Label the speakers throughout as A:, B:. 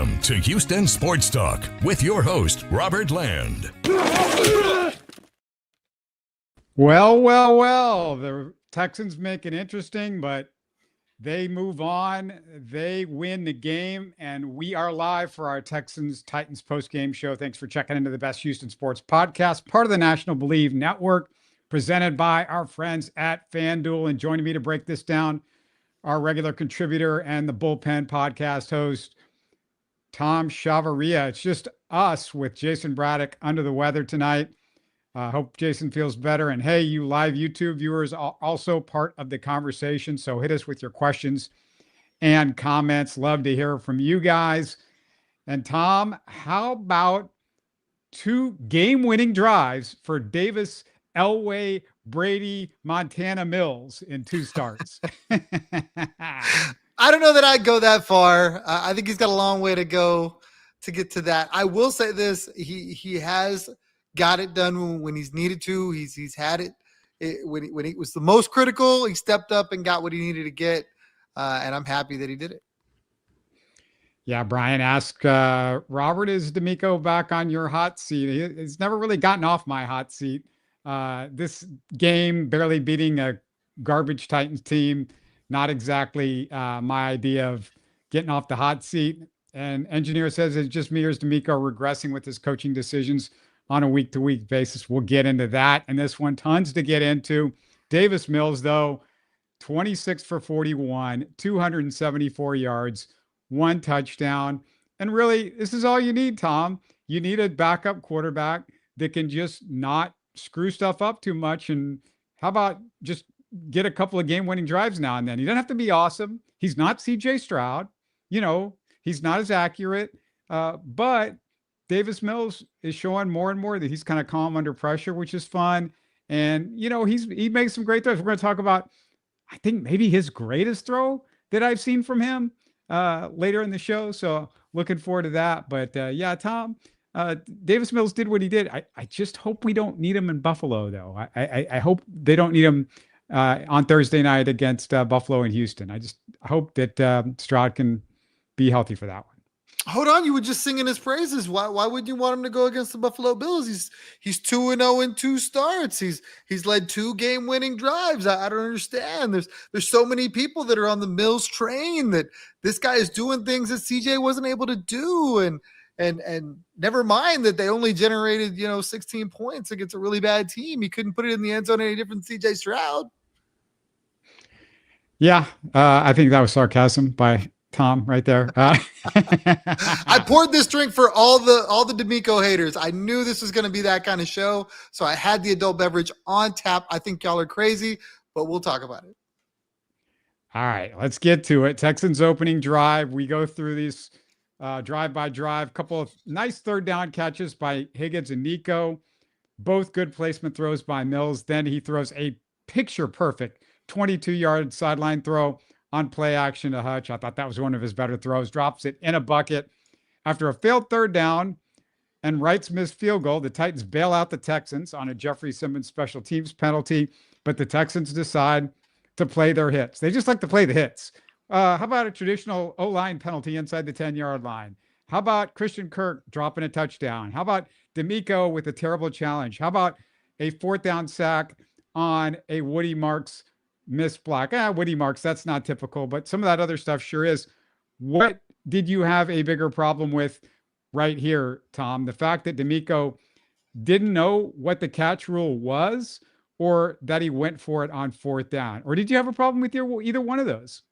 A: Welcome to Houston Sports Talk with your host, Robert Land.
B: Well. The Texans make it interesting, but they move on. They win the game, and we are live for our Texans-Titans postgame show. Thanks for checking into the best Houston sports podcast, part of the National Bleav Network, presented by our friends at FanDuel. And joining me to break this down, our regular contributor and the Bullpen podcast host, Tom Chavarria. It's just us with Jason Braddock under the weather tonight. Hope Jason feels better. And hey, you live YouTube viewers are also part of the conversation. So hit us with your questions and comments. Love to hear from you guys. And Tom, how about 2 game-winning drives for Davis, Elway, Brady, Montana, Mills in 2 starts?
C: I don't know that I'd go that far. I think he's got a long way to go to get to that. I will say this: he has got it done when he's needed to. He's had it when it was the most critical. He stepped up and got what he needed to get, and I'm happy that he did it.
B: Yeah, Brian asked, Robert, is DeMeco back on your hot seat? He's never really gotten off my hot seat. This game, barely beating a garbage Titans team, not exactly my idea of getting off the hot seat. And engineer says it's just me or is DeMeco regressing with his coaching decisions on a week-to-week basis. We'll get into that. And this one, tons to get into. Davis Mills, though, 26 for 41, 274 yards, 1 touchdown. And really, this is all you need, Tom. You need a backup quarterback that can just not screw stuff up too much. And how about just get a couple of game-winning drives now and then? He doesn't have to be awesome. He's not CJ Stroud. He's not as accurate. But Davis Mills is showing more and more that he's kind of calm under pressure, which is fun. And, he makes some great throws. We're going to talk about, I think, maybe his greatest throw that I've seen from him later in the show. So looking forward to that. But yeah, Tom, Davis Mills did what he did. I just hope we don't need him in Buffalo, though. I hope they don't need him on Thursday night against Buffalo and Houston. I hope that Stroud can be healthy for that one.
C: Hold on, you were just singing his praises. Why would you want him to go against the Buffalo Bills? He's 2-0 in 2 starts. He's led 2 game-winning drives. I don't understand. There's so many people that are on the Mills train that this guy is doing things that CJ wasn't able to do, and never mind that they only generated 16 points against a really bad team. He couldn't put it in the end zone any different than CJ Stroud.
B: Yeah, I think that was sarcasm by Tom right there.
C: I poured this drink for all the DeMeco haters. I knew this was going to be that kind of show, so I had the adult beverage on tap. I think y'all are crazy, but we'll talk about it.
B: All right, let's get to it. Texans opening drive. We go through these drive by drive. Couple of nice 3rd down catches by Higgins and Nico. Both good placement throws by Mills. Then he throws a picture perfect 22-yard sideline throw on play action to Hutch. I thought that was one of his better throws. Drops it in a bucket. After a failed 3rd down and Wright's missed field goal, the Titans bail out the Texans on a Jeffrey Simmons special teams penalty, but the Texans decide to play their hits. They just like to play the hits. How about a traditional O-line penalty inside the 10-yard line? How about Christian Kirk dropping a touchdown? How about DeMeco with a terrible challenge? How about a 4th down sack on a Woody Marks missed block? Woody Marks, that's not typical, but some of that other stuff sure is. What did you have a bigger problem with right here, Tom? The fact that DeMeco didn't know what the catch rule was, or that he went for it on 4th down? Or did you have a problem with either one of those?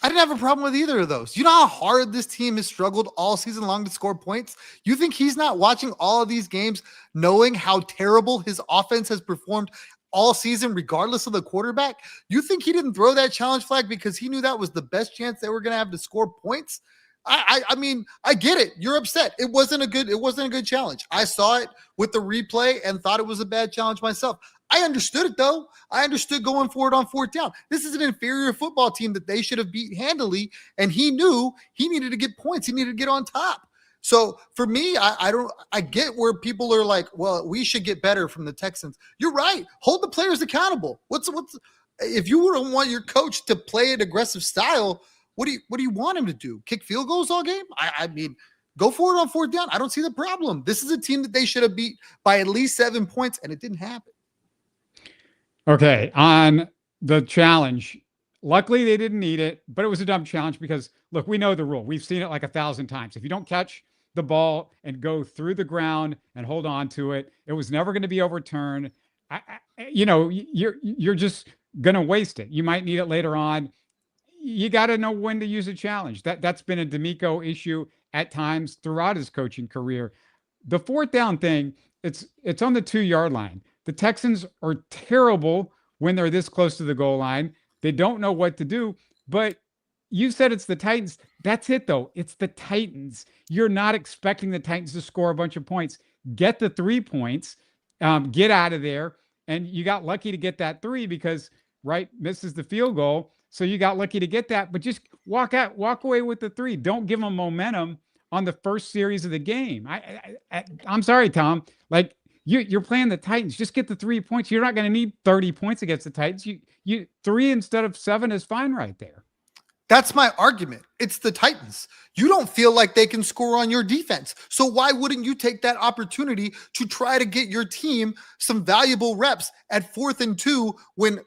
C: I didn't have a problem with either of those. You know how hard this team has struggled all season long to score points? You think he's not watching all of these games knowing how terrible his offense has performed all season, regardless of the quarterback? You think he didn't throw that challenge flag because he knew that was the best chance they were going to have to score points? I mean, I get it. You're upset. It wasn't a good challenge. I saw it with the replay and thought it was a bad challenge myself. I understood it, though. I understood going forward on 4th down. This is an inferior football team that they should have beat handily, and he knew he needed to get points. He needed to get on top. So for me, I get where people are like, well, we should get better from the Texans. You're right. Hold the players accountable. If you were to want your coach to play an aggressive style, what do you want him to do? Kick field goals all game? I mean, Go for it on fourth down. I don't see the problem. This is a team that they should have beat by at least 7 points, and it didn't happen.
B: Okay, on the challenge, luckily they didn't need it, but it was a dumb challenge because, look, we know the rule. We've seen it like 1,000 times. If you don't catch the ball and go through the ground and hold on to it, it was never going to be overturned. You're just going to waste it. You might need it later on. You got to know when to use a challenge. That's been a DeMeco issue at times throughout his coaching career. The fourth down thing, it's on the 2-yard line. The Texans are terrible when they're this close to the goal line. They don't know what to do, but you said it's the Titans. That's it, though. It's the Titans. You're not expecting the Titans to score a bunch of points. Get the 3 points, get out of there. And you got lucky to get that 3 because, right, misses the field goal. So you got lucky to get that, but just walk away with the 3. Don't give them momentum on the first series of the game. I'm sorry, Tom. Like you're playing the Titans. Just get the 3 points. You're not going to need 30 points against the Titans. You 3 instead of 7 is fine right there.
C: That's my argument. It's the Titans. You don't feel like they can score on your defense. So why wouldn't you take that opportunity to try to get your team some valuable reps at 4th and 2 when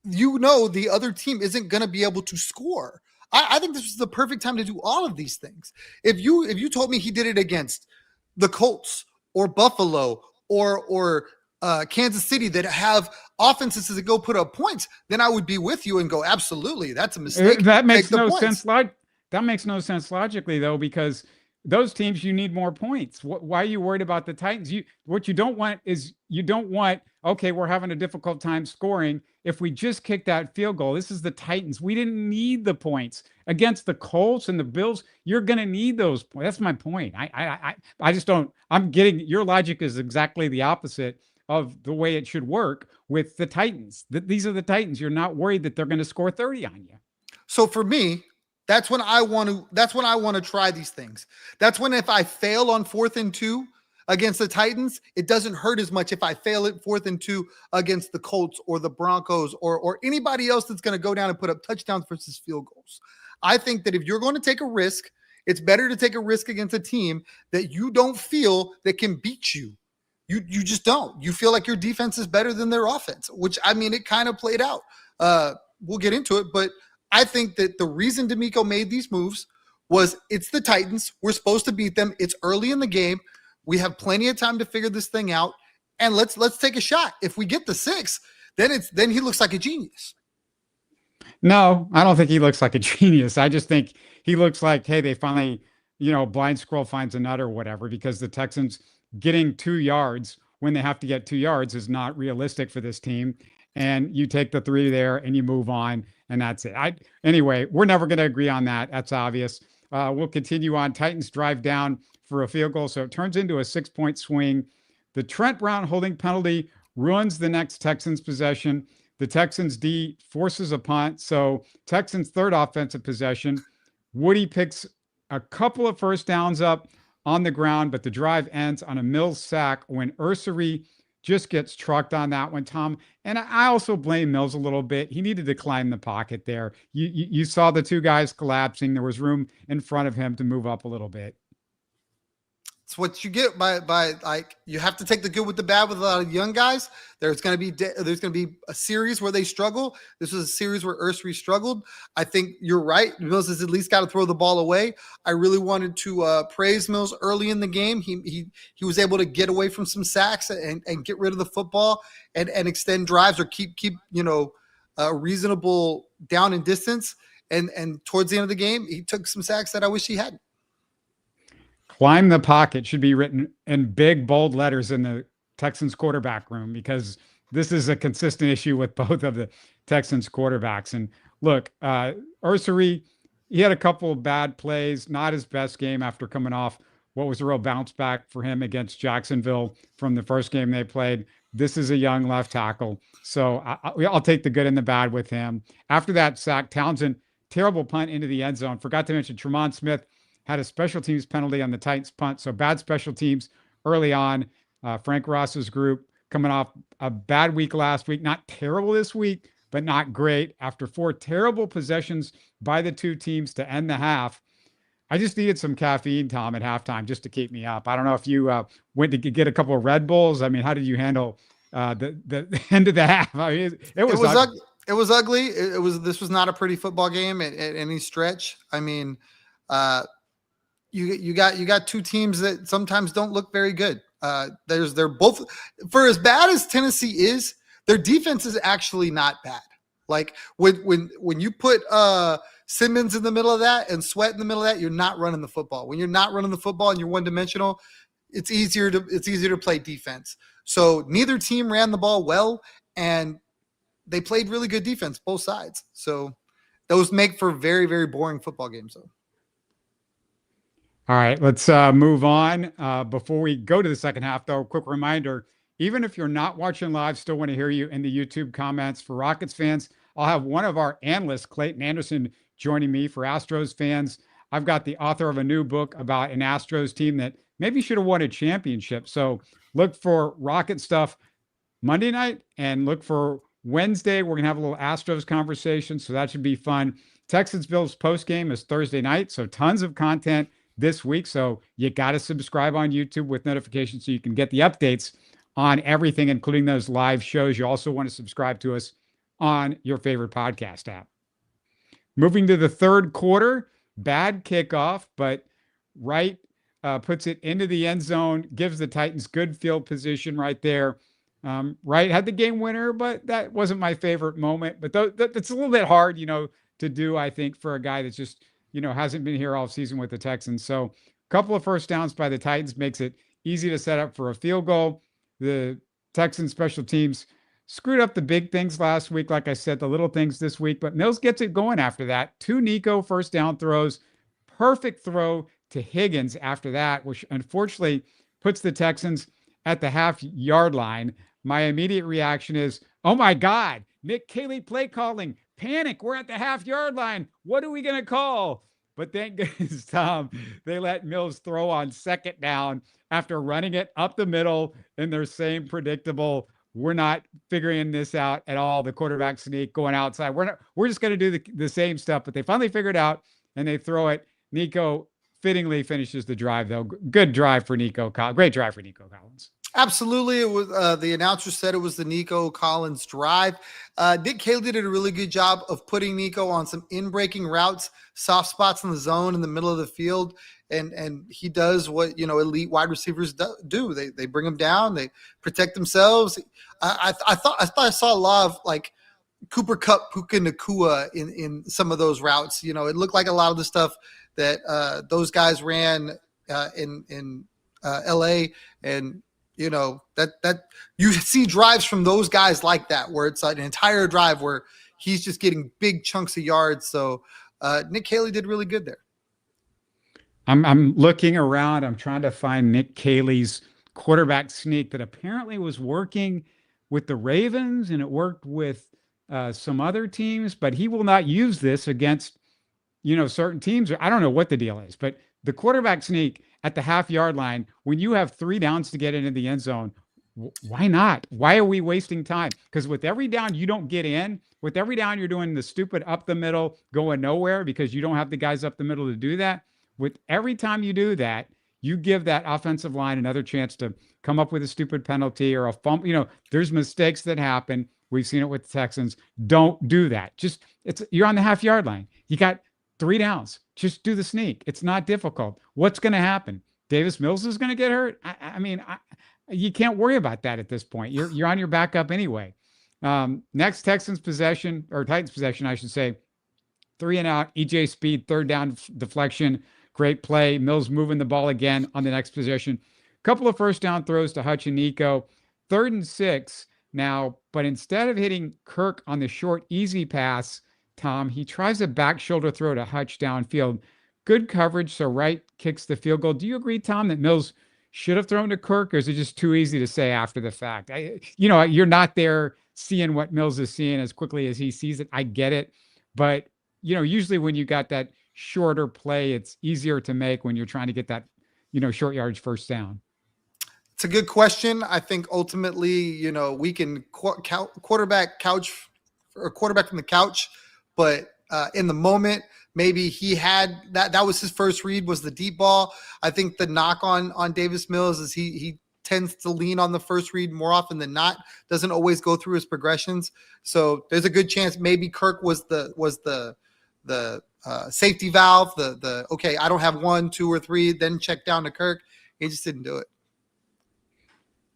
C: you know the other team isn't going to be able to score? I think this was the perfect time to do all of these things. If you told me he did it against the Colts or Buffalo or Kansas City that have offenses that go put up points, then I would be with you and go, absolutely, that's a mistake.
B: That makes no sense. That makes no sense logically, though, because those teams, you need more points. Why are you worried about the Titans? What you don't want is okay, we're having a difficult time scoring. If we just kick that field goal, this is the Titans. We didn't need the points against the Colts and the Bills. You're going to need those points. That's my point. I just don't. I'm getting your logic is exactly the opposite of the way it should work with the Titans. These are the Titans. You're not worried that they're going to score 30 on you.
C: So for me, that's when I want to try these things. That's when if I fail on 4th and 2 against the Titans, it doesn't hurt as much if I fail at 4th and 2 against the Colts or the Broncos or anybody else that's going to go down and put up touchdowns versus field goals. I think that if you're going to take a risk, it's better to take a risk against a team that you don't feel that can beat you. You just don't. You feel like your defense is better than their offense, which, I mean, it kind of played out. We'll get into it, but I think that the reason DeMeco made these moves was it's the Titans. We're supposed to beat them. It's early in the game. We have plenty of time to figure this thing out, and let's take a shot. If we get the 6, then he looks like a genius.
B: No, I don't think he looks like a genius. I just think he looks like, hey, they finally, blind squirrel finds a nut or whatever, because the Texans getting 2 yards when they have to get 2 yards is not realistic for this team. And you take the 3 there and you move on, and that's it. Anyway, we're never going to agree on that. That's obvious. We'll continue on. Titans drive down for a field goal, so it turns into a 6-point swing. The Trent Brown holding penalty ruins the next Texans possession. The Texans D forces a punt, so Texans' 3rd offensive possession. Woody picks a couple of first downs up on the ground, but the drive ends on a Mills sack when Ursary just gets trucked on that one, Tom. And I also blame Mills a little bit. He needed to climb the pocket there. You saw the 2 guys collapsing. There was room in front of him to move up a little bit.
C: It's what you get by like, you have to take the good with the bad with a lot of young guys. There's going to be a series where they struggle. This was a series where Ursary struggled. I think you're right. Mills has at least got to throw the ball away. I really wanted to praise Mills early in the game. He was able to get away from some sacks and get rid of the football and extend drives or keep a reasonable down and distance. And towards the end of the game, he took some sacks that I wish he hadn't.
B: Climb the pocket should be written in big, bold letters in the Texans quarterback room, because this is a consistent issue with both of the Texans quarterbacks. And look, Ursary, he had a couple of bad plays, not his best game after coming off what was a real bounce back for him against Jacksonville from the first game they played. This is a young left tackle. So I'll take the good and the bad with him. After that sack, Townsend, terrible punt into the end zone. Forgot to mention Tremont Smith had a special teams penalty on the Titans punt. So bad special teams early on. Frank Ross's group coming off a bad week last week, not terrible this week, but not great. After 4 terrible possessions by the 2 teams to end the half, I just needed some caffeine, Tom, at halftime just to keep me up. I don't know if you went to get a couple of Red Bulls. I mean, how did you handle the end of the half? I mean, it was ugly.
C: It was ugly. This was not a pretty football game at any stretch. I mean, you got two teams that sometimes don't look very good. They're both, for as bad as Tennessee is, their defense is actually not bad. Like when you put Simmons in the middle of that and Sweat in the middle of that, you're not running the football. When you're not running the football and you're one-dimensional, it's easier to play defense. So neither team ran the ball well, and they played really good defense, both sides. So those make for very, very boring football games, though.
B: All right, let's move on. Before we go to the second half, though, quick reminder, even if you're not watching live, still want to hear you in the YouTube comments. For Rockets fans, I'll have one of our analysts, Clayton Anderson, joining me. For Astros fans, I've got the author of a new book about an Astros team that maybe should have won a championship. So look for Rocket stuff Monday night, and look for Wednesday. We're going to have a little Astros conversation, so that should be fun. Texans-Bills postgame is Thursday night, so tons of content this week. So you got to subscribe on YouTube with notifications so you can get the updates on everything, including those live shows. You also want to subscribe to us on your favorite podcast app. Moving to the third quarter, bad kickoff, but Wright puts it into the end zone, gives the Titans good field position right there. Wright had the game winner, but that wasn't my favorite moment. But that's a little bit hard, to do, I think, for a guy that's just, hasn't been here all season with the Texans. So a couple of first downs by the Titans makes it easy to set up for a field goal. The Texans special teams screwed up the big things last week. Like I said, the little things this week, but Mills gets it going after that. 2 Nico first down throws, perfect throw to Higgins after that, which unfortunately puts the Texans at the half-yard line. My immediate reaction is, oh my God, Nick Caley play calling, panic, we're at the half-yard line. What are we going to call? But thank goodness, Tom, they let Mills throw on second down after running it up the middle in their same predictable, we're not figuring this out at all, the quarterback sneak going outside. We're just going to do the same stuff, but they finally figured it out, and they throw it. Nico fittingly finishes the drive, though. Good drive for Nico Collins. Great drive for Nico Collins.
C: Absolutely. It was the announcer said it was the Nico Collins drive. Nick Caley did a really good job of putting Nico on some in-breaking routes, soft spots in the zone in the middle of the field. And he does what, elite wide receivers do. They bring him down. They protect themselves. I thought I saw a lot of like Cooper Kupp, Puka Nacua in some of those routes. It looked like a lot of the stuff that those guys ran in LA, and that you see drives from those guys like that, where it's an entire drive where he's just getting big chunks of yards. So Nick Caley did really good there.
B: I'm looking around. I'm trying to find Nick Caley's quarterback sneak that apparently was working with the Ravens, and it worked with some other teams, but he will not use this against, certain teams. I don't know what the deal is, but the quarterback sneak at the half-yard line, when you have 3 downs to get into the end zone, why not? Why are we wasting time? Because with every down you don't get in, with every down you're doing the stupid up the middle, going nowhere because you don't have the guys up the middle to do that. With every time you do that, you give that offensive line another chance to come up with a stupid penalty or a fumble. There's mistakes that happen. We've seen it with the Texans. Don't do that. You're on the half-yard line. You got 3 downs. Just do the sneak. It's not difficult. What's going to happen? Davis Mills is going to get hurt. You can't worry about that at this point. You're on your backup anyway. Next Titans possession, I should say. 3 and out. EJ Speed, third down deflection. Great play. Mills moving the ball again on the next possession. Couple of first down throws to Hutch and Nico. 3rd and 6 now, but instead of hitting Kirk on the short, easy pass, Tom, he tries a back shoulder throw to Hutch downfield. Good coverage, so Wright kicks the field goal. Do you agree, Tom, that Mills should have thrown to Kirk, or is it just too easy to say after the fact? You're not there seeing what Mills is seeing as quickly as he sees it. I get it. But, usually when you got that shorter play, it's easier to make when you're trying to get that, short yardage first down.
C: It's a good question. I think ultimately, we can quarterback from the couch, but in the moment, maybe he had that was his first read, was the deep ball. I think the knock on Davis Mills is he tends to lean on the first read more often than not, doesn't always go through his progressions. So there's a good chance maybe Kirk was the safety valve, the okay, I don't have 1, 2, or 3, then check down to Kirk. He just didn't do it.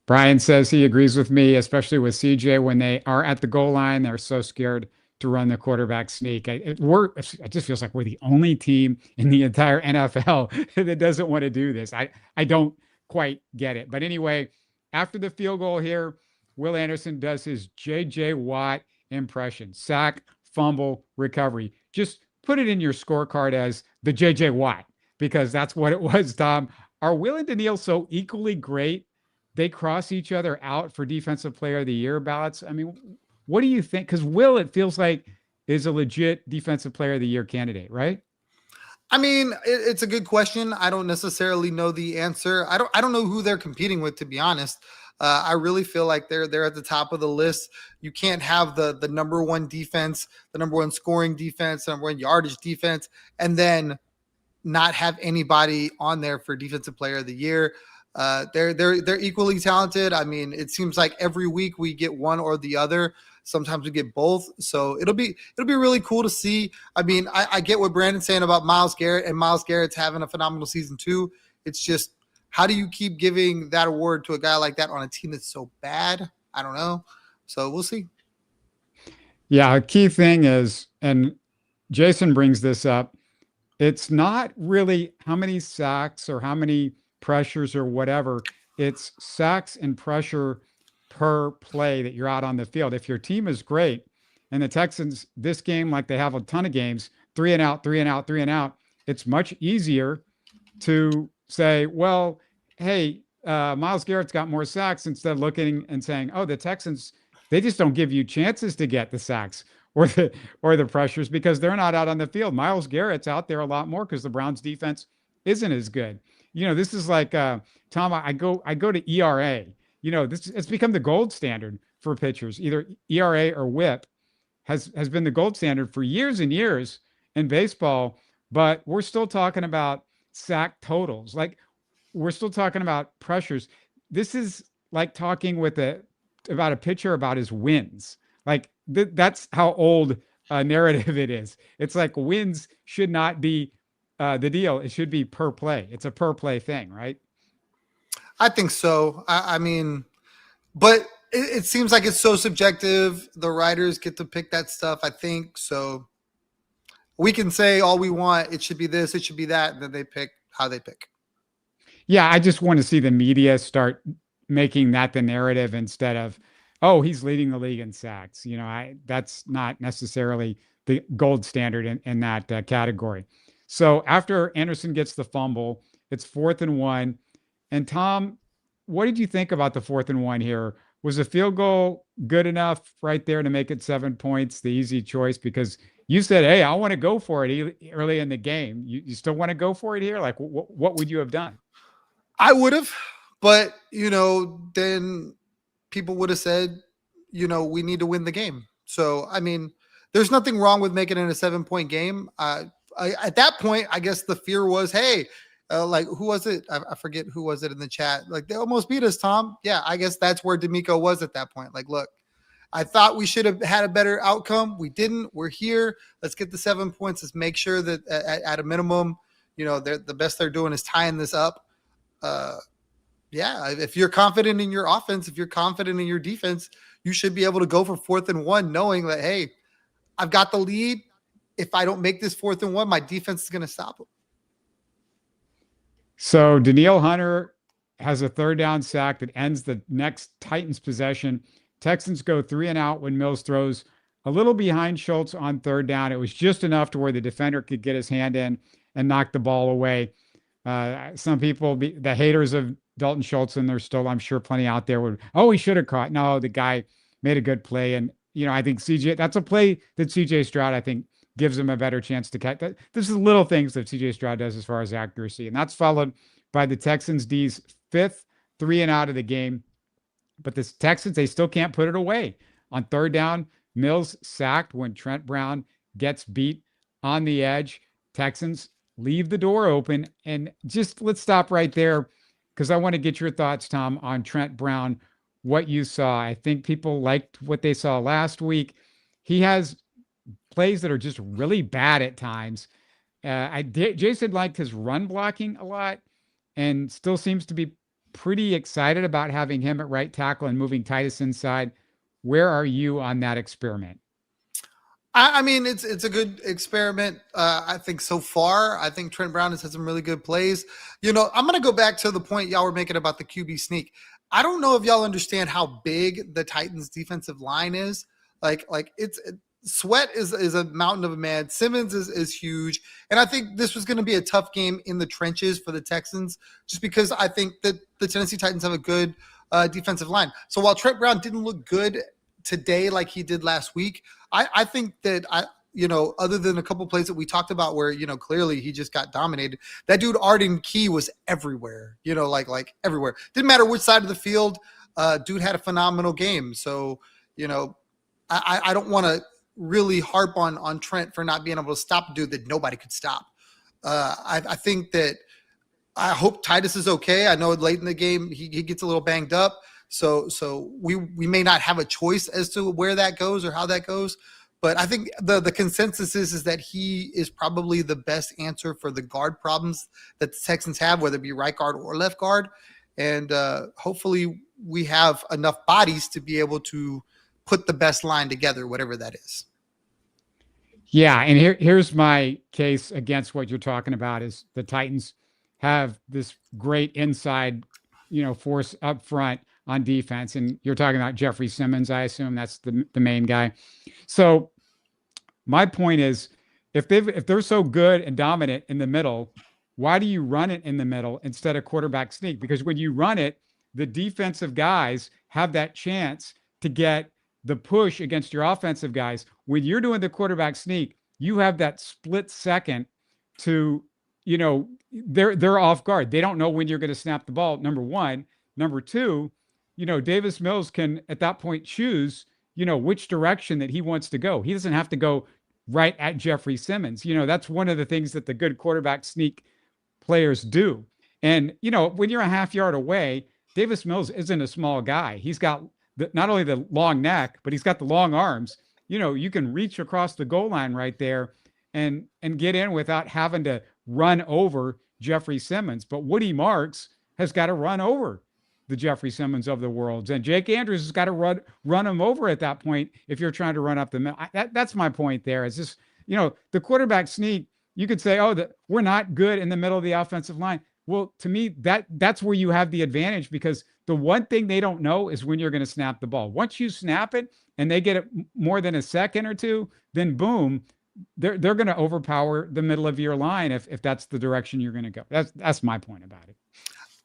B: Brian says he agrees with me, especially with CJ when they are at the goal line. They're so scared to run the quarterback sneak. It just feels like we're the only team in the entire NFL that doesn't want to do this. I don't quite get it. But anyway, after the field goal here, Will Anderson does his J.J. Watt impression: sack, fumble, recovery. Just put it in your scorecard as the J.J. Watt, because that's what it was, Tom. Are Will and Daniil so equally great they cross each other out for Defensive Player of the Year ballots? I mean, what do you think? Because Will, it feels like, is a legit Defensive Player of the Year candidate, right?
C: I mean, it's a good question. I don't necessarily know the answer. I don't know who they're competing with, to be honest. I really feel like they're at the top of the list. You can't have the number one defense, the number one scoring defense, number one yardage defense, and then not have anybody on there for Defensive Player of the Year. They're equally talented. I mean, it seems like every week we get one or the other. Sometimes we get both. So it'll be really cool to see. I mean, I get what Brandon's saying about Myles Garrett, and Myles Garrett's having a phenomenal season too. It's just, how do you keep giving that award to a guy like that on a team that's so bad? I don't know. So we'll see.
B: Yeah, a key thing is, and Jason brings this up, it's not really how many sacks or how many pressures or whatever. It's sacks and pressure per play that you're out on the field. If your team is great, and the Texans, this game, like they have a ton of games, 3 and out, 3 and out, 3 and out, it's much easier to say, well, hey, Myles Garrett's got more sacks, instead of looking and saying, oh, the Texans, they just don't give you chances to get the sacks or the pressures because they're not out on the field. Myles Garrett's out there a lot more because the Browns defense isn't as good. You know, this is like, Tom, I go to ERA. You know, it's become the gold standard for pitchers. Either ERA or WHIP has been the gold standard for years and years in baseball, but we're still talking about sack totals. Like, we're still talking about pressures. This is like talking about a pitcher about his wins. Like, that's how old a narrative it is. It's like wins should not be the deal. It should be per play. It's a per play thing, right?
C: I think so. I mean, but it seems like it's so subjective. The writers get to pick that stuff, I think. So we can say all we want. It should be this, it should be that. And then they pick how they pick.
B: Yeah, I just want to see the media start making that the narrative instead of, oh, he's leading the league in sacks. You know, that's not necessarily the gold standard in that category. So after Anderson gets the fumble, it's 4th and 1. And Tom, what did you think about the 4th and 1 here? Was a field goal good enough right there to make it 7 points, the easy choice? Because you said, hey, I want to go for it early in the game. You still want to go for it here? Like, what would you have done?
C: I would have, but, you know, then people would have said, you know, we need to win the game. So, I mean, there's nothing wrong with making it a 7-point game. At that point, I guess the fear was, hey, like, who was it? I forget who was it in the chat. Like, they almost beat us, Tom. Yeah, I guess that's where DeMeco was at that point. Like, look, I thought we should have had a better outcome. We didn't. We're here. Let's get the 7 points. Let's make sure that at a minimum, you know, the best they're doing is tying this up. Yeah, if you're confident in your offense, if you're confident in your defense, you should be able to go for 4th and 1, knowing that, hey, I've got the lead. If I don't make this 4th and 1, my defense is going to stop them.
B: So Danielle Hunter has a 3rd down sack that ends the next Titans possession. Texans go 3 and out when Mills throws a little behind Schultz on 3rd down. It was just enough to where the defender could get his hand in and knock the ball away. Some people, the haters of Dalton Schultz, and there's still, I'm sure, plenty out there would, oh, he should have caught. No, the guy made a good play. And, you know, I think that's a play that CJ Stroud, I think, gives him a better chance to catch. This is little things that CJ Stroud does as far as accuracy. And that's followed by the Texans D's 5th 3 and out of the game. But the Texans, they still can't put it away. On 3rd down, Mills sacked when Trent Brown gets beat on the edge. Texans leave the door open. And just let's stop right there because I want to get your thoughts, Tom, on Trent Brown, what you saw. I think people liked what they saw last week. He has plays that are just really bad at times. Jason liked his run blocking a lot and still seems to be pretty excited about having him at right tackle and moving Titus inside. Where are you on that experiment?
C: I mean, it's a good experiment. I think so far, I think Trent Brown has had some really good plays. I'm going to go back to the point y'all were making about the QB sneak. I don't know if y'all understand how big the Titans defensive line is. Like Sweat is a mountain of a man. Simmons is huge. And I think this was going to be a tough game in the trenches for the Texans, just because I think that the Tennessee Titans have a good defensive line. So while Trent Brown didn't look good today like he did last week, I think that other than a couple plays that we talked about where, clearly he just got dominated, that dude Arden Key was everywhere, like everywhere. Didn't matter which side of the field, dude had a phenomenal game. So, I don't want to really harp on Trent for not being able to stop a dude that nobody could stop. I think that I hope Titus is okay. I know late in the game he gets a little banged up. So we may not have a choice as to where that goes or how that goes. But I think the consensus is that he is probably the best answer for the guard problems that the Texans have, whether it be right guard or left guard. And hopefully we have enough bodies to be able to put the best line together, whatever that is.
B: Yeah, and here's my case against what you're talking about is the Titans have this great inside, force up front on defense. And you're talking about Jeffrey Simmons, I assume that's the main guy. So my point is, if they're so good and dominant in the middle, why do you run it in the middle instead of quarterback sneak? Because when you run it, the defensive guys have that chance to get the push against your offensive guys. When you're doing the quarterback sneak, you have that split second to, they're off guard. They don't know when you're going to snap the ball, number one. Number two, Davis Mills can at that point choose, which direction that he wants to go. He doesn't have to go right at Jeffrey Simmons. That's one of the things that the good quarterback sneak players do. And, when you're a half yard away, Davis Mills isn't a small guy. He's got not only the long neck, but he's got the long arms. You can reach across the goal line right there and get in without having to run over Jeffrey Simmons. But Woody Marks has got to run over the Jeffrey Simmons of the world. And Jake Andrews has got to run him over at that point if you're trying to run up the middle. That's my point there. It's just, the quarterback sneak, you could say, we're not good in the middle of the offensive line. Well, to me, that's where you have the advantage, because the one thing they don't know is when you're going to snap the ball. Once you snap it and they get it more than a second or two, then boom, they're going to overpower the middle of your line if that's the direction you're going to go. That's my point about it.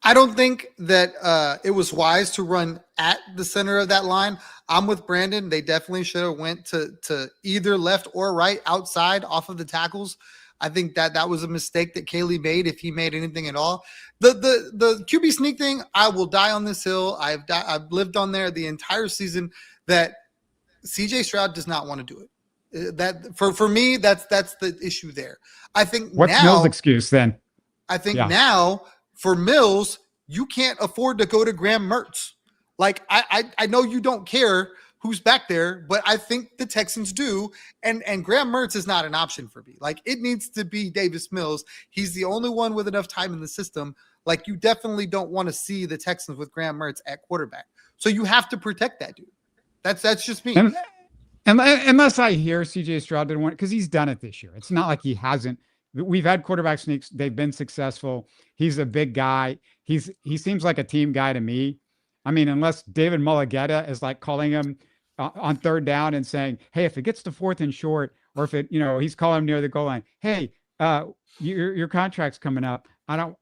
C: I don't think that it was wise to run at the center of that line. I'm with Brandon. They definitely should have went to either left or right outside off of the tackles. I think that was a mistake that Kaylee made, if he made anything at all. The QB sneak thing, I will die on this hill. I've lived on there the entire season that CJ Stroud does not want to do it. That for me, that's the issue there. I think
B: what's
C: now,
B: Mills' excuse then?
C: I think now for Mills, you can't afford to go to Graham Mertz. Like I know you don't care who's back there, but I think the Texans do. And Graham Mertz is not an option for me. Like, it needs to be Davis Mills. He's the only one with enough time in the system. Like, you definitely don't want to see the Texans with Graham Mertz at quarterback. So you have to protect that dude. That's just me.
B: And unless I hear CJ Stroud didn't want it, because he's done it this year. It's not like he hasn't. We've had quarterback sneaks. They've been successful. He's a big guy. He seems like a team guy to me. I mean, unless David Mulligetta is like calling him on third down and saying, hey, if it gets to fourth and short, or if it, he's calling him near the goal line, hey, your contract's coming up. I'm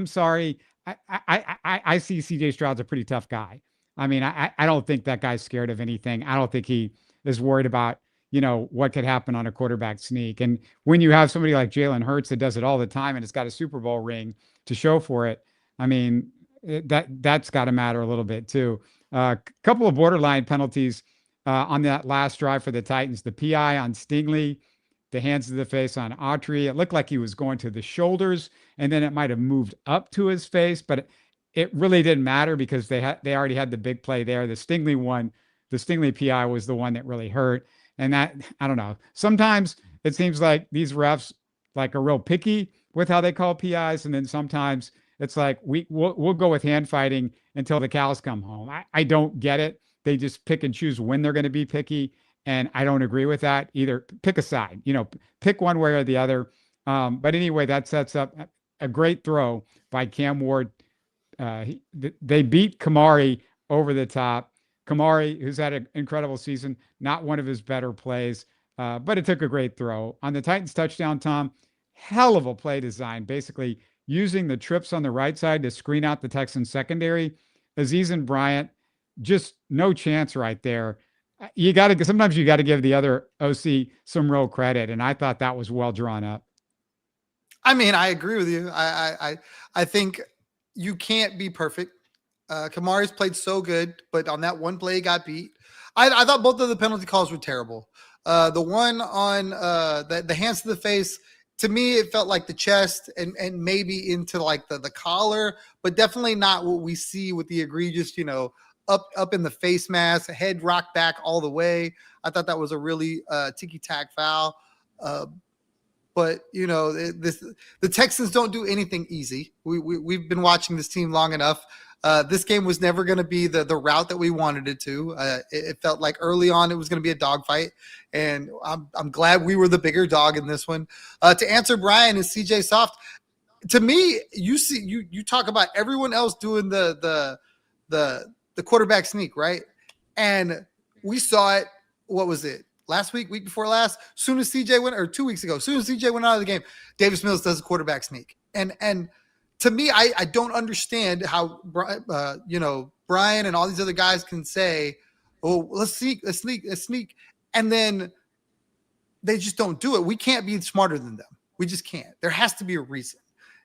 B: sorry. I see CJ Stroud's a pretty tough guy. I mean, I don't think that guy's scared of anything. I don't think he is worried about, what could happen on a quarterback sneak. And when you have somebody like Jalen Hurts that does it all the time and it's got a Super Bowl ring to show for it, I mean, that's got to matter a little bit too. A couple of borderline penalties on that last drive for the Titans. The PI on Stingley, the hands to the face on Autry. It looked like he was going to the shoulders, and then it might have moved up to his face, but it really didn't matter because they already had the big play there. The Stingley PI was the one that really hurt. And that, I don't know. Sometimes it seems like these refs like are real picky with how they call PIs, and then sometimes it's like we'll go with hand fighting until the cows come home. I don't get it. They just pick and choose when they're going to be picky, and I don't agree with that either. Pick a side, pick one way or the other. But anyway, that sets up a great throw by Cam Ward. They beat Kamari over the top. Kamari, who's had an incredible season, not one of his better plays, but it took a great throw. On the Titans touchdown, Tom, hell of a play design, basically using the trips on the right side to screen out the Texans secondary. Aziz and Bryant, just no chance right there. Sometimes you got to give the other OC some real credit, and I thought that was well drawn up.
C: I mean, I agree with you. I think you can't be perfect. Kamari's played so good, but on that one play, he got beat. I thought both of the penalty calls were terrible. The one on the hands to the face, to me, it felt like the chest and maybe into like the collar, but definitely not what we see with the egregious, up in the face mask, head rocked back all the way. I thought that was a really ticky-tack foul. But the Texans don't do anything easy. We've been watching this team long enough. This game was never going to be the route that we wanted it to. It felt like early on it was going to be a dogfight, and I'm glad we were the bigger dog in this one. To answer Brian and CJ Soft, to me, you talk about everyone else doing the quarterback sneak, right? And we saw it. What was it? Last week before last, soon as CJ went, or 2 weeks ago, soon as CJ went out of the game, Davis Mills does a quarterback sneak. And to me, I don't understand how, Brian and all these other guys can say, oh, let's sneak. And then they just don't do it. We can't be smarter than them. We just can't. There has to be a reason.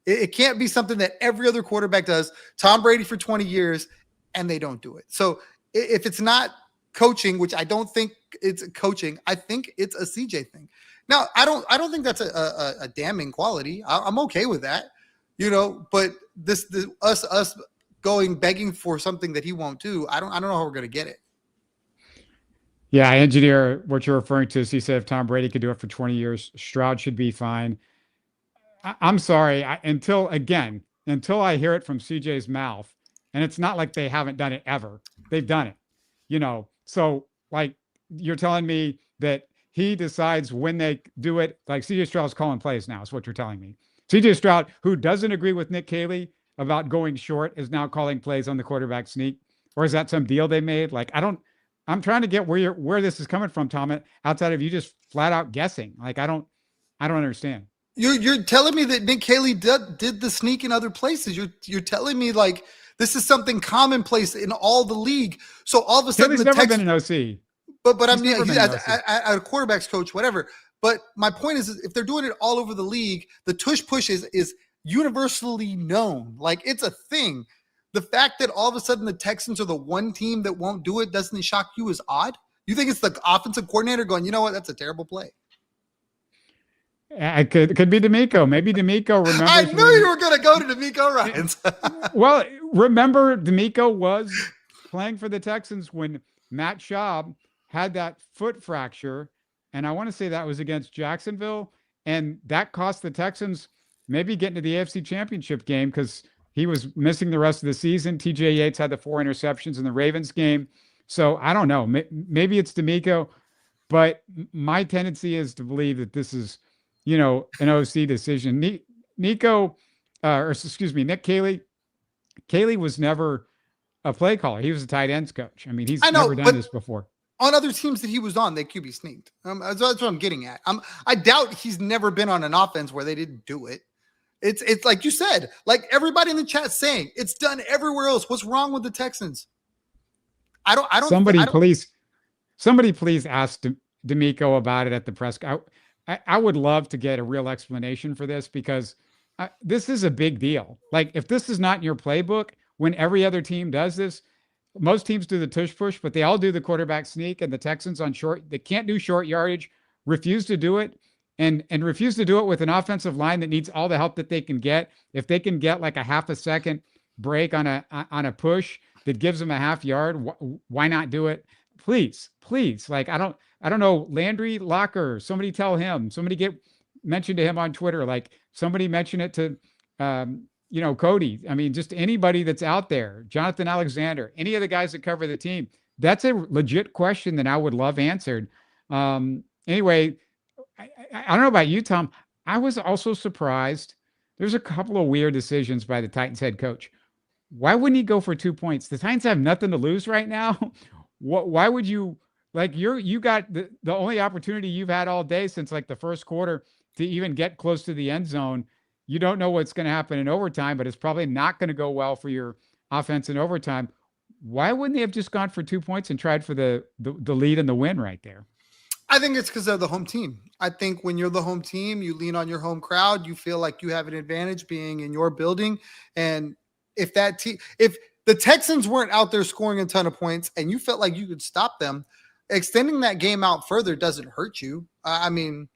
C: It can't be something that every other quarterback does. Tom Brady for 20 years, and they don't do it. So if it's not coaching, which I don't think it's coaching, I think it's a CJ thing. Now, I don't think that's a damning quality. I'm okay with that, but us going begging for something that he won't do, I don't know how we're going to get it.
B: Yeah, engineer, what you're referring to is he said if Tom Brady could do it for 20 years, Stroud should be fine. I'm sorry, until I hear it from CJ's mouth, and it's not like they haven't done it ever. They've done it, So like you're telling me that he decides when they do it, like CJ Stroud's calling plays now is what you're telling me. CJ Stroud, who doesn't agree with Nick Caley about going short, is now calling plays on the quarterback sneak, or is that some deal they made? Like, I'm trying to get where this is coming from, Tom, outside of you just flat out guessing. Like, I don't understand.
C: You're telling me that Nick Caley did the sneak in other places. You're telling me like this is something commonplace in all the league. So all of a sudden,
B: Caley's never been an OC.
C: But I mean, he's a quarterback's coach, whatever. But my point is, if they're doing it all over the league, the tush push is universally known. Like, it's a thing. The fact that all of a sudden the Texans are the one team that won't do it, doesn't it shock you as odd? You think it's the offensive coordinator going, you know what, that's a terrible play?
B: It could be DeMeco. Maybe DeMeco remembers.
C: I knew you were going to go to DeMeco Ryans.
B: Well, remember DeMeco was playing for the Texans when Matt Schaub had that foot fracture, and I want to say that was against Jacksonville, and that cost the Texans maybe getting to the AFC Championship game because he was missing the rest of the season. TJ Yates had the 4 interceptions in the Ravens game. So I don't know. Maybe it's DeMeco, but my tendency is to believe that this is, an OC decision. Nick Caley. Caley was never a play caller. He was a tight ends coach. I mean, he's never done this before.
C: On other teams that he was on, they QB sneaked. That's what I'm getting at. I doubt he's never been on an offense where they didn't do it. It's like you said, like everybody in the chat saying it's done everywhere else. What's wrong with the Texans? I don't. Somebody please ask DeMeco about it at the press. I would love to get a real explanation for this because this is a big deal. Like, if this is not in your playbook, when every other team does this, most teams do the tush push, but they all do the quarterback sneak, and the Texans on short, they can't do short yardage, refuse to do it.
B: and refuse to do it with an offensive line that needs all the help that they can get. If they can get like a half a second break on a push that gives them a half yard, why not do it? Please. Like, I don't know, Landry Locker, somebody tell him, somebody mentioned to him on Twitter, like somebody mention it to, Cody. I mean, just anybody that's out there, Jonathan Alexander, any of the guys that cover the team. That's a legit question that I would love answered. Anyway, I don't know about you, Tom. I was also surprised. There's a couple of weird decisions by the Titans head coach. Why wouldn't he go for 2 points? The Titans have nothing to lose right now. Why would you, like, you got the only opportunity you've had all day since like the first quarter to even get close to the end zone. You don't know what's going to happen in overtime, but it's probably not going to go well for your offense in overtime. Why wouldn't they have just gone for 2 points and tried for the lead and the win right there?
C: I think it's because they're the home team. I think when you're the home team, you lean on your home crowd. You feel like you have an advantage being in your building. And if the Texans weren't out there scoring a ton of points and you felt like you could stop them, extending that game out further doesn't hurt you. I mean,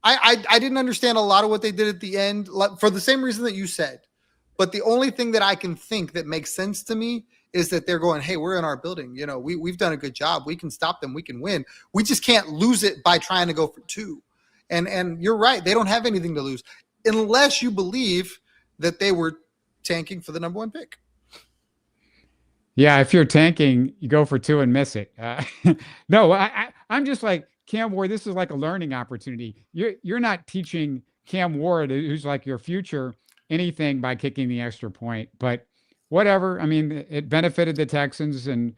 C: I didn't understand a lot of what they did at the end for the same reason that you said. But the only thing that I can think that makes sense to me is that they're going, hey, we're in our building. We've done a good job. We can stop them. We can win. We just can't lose it by trying to go for 2. And you're right. They don't have anything to lose unless you believe that they were tanking for the number 1 pick.
B: Yeah, if you're tanking, you go for 2 and miss it. No, I'm just like, Cam Ward, this is like a learning opportunity. You're not teaching Cam Ward, who's like your future, anything by kicking the extra point. But whatever. I mean, it benefited the Texans, and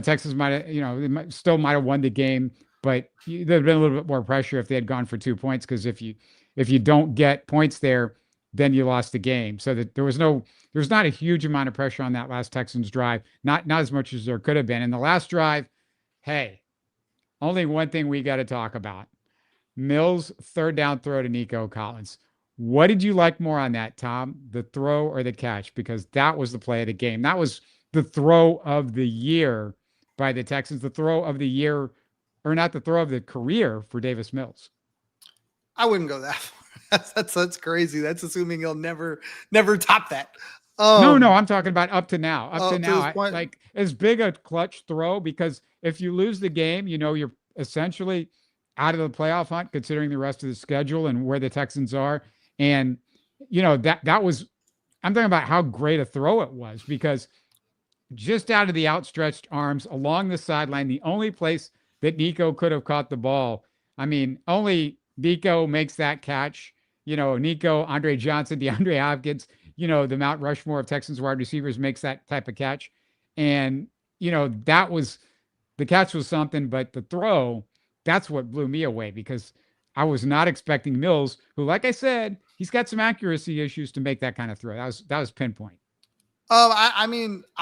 B: Texans might have, still might have won the game, but there'd been a little bit more pressure if they had gone for 2 points, because if you don't get points there, then you lost the game. So that there's not a huge amount of pressure on that last Texans drive, not as much as there could have been. In the last drive, hey, only one thing we got to talk about: Mills' third down throw to Nico Collins. What did you like more on that, Tom? The throw or the catch? Because that was the play of the game. That was the throw of the year by the Texans. The throw of the year, or not the throw of the career for Davis Mills.
C: I wouldn't go that far. That's crazy. That's assuming he'll never top that.
B: No, I'm talking about up to now. Up to now,
C: like
B: as big a clutch throw, because if you lose the game, you're essentially out of the playoff hunt, considering the rest of the schedule and where the Texans are. And, that was, I'm talking about how great a throw it was, because just out of the outstretched arms along the sideline, the only place that Nico could have caught the ball. I mean, only Nico makes that catch. Nico, Andre Johnson, DeAndre Hopkins, the Mount Rushmore of Texans wide receivers makes that type of catch. And, the catch was something, but the throw, that's what blew me away, because I was not expecting Mills, who, like I said, he's got some accuracy issues, to make that kind of throw. That was pinpoint.
C: I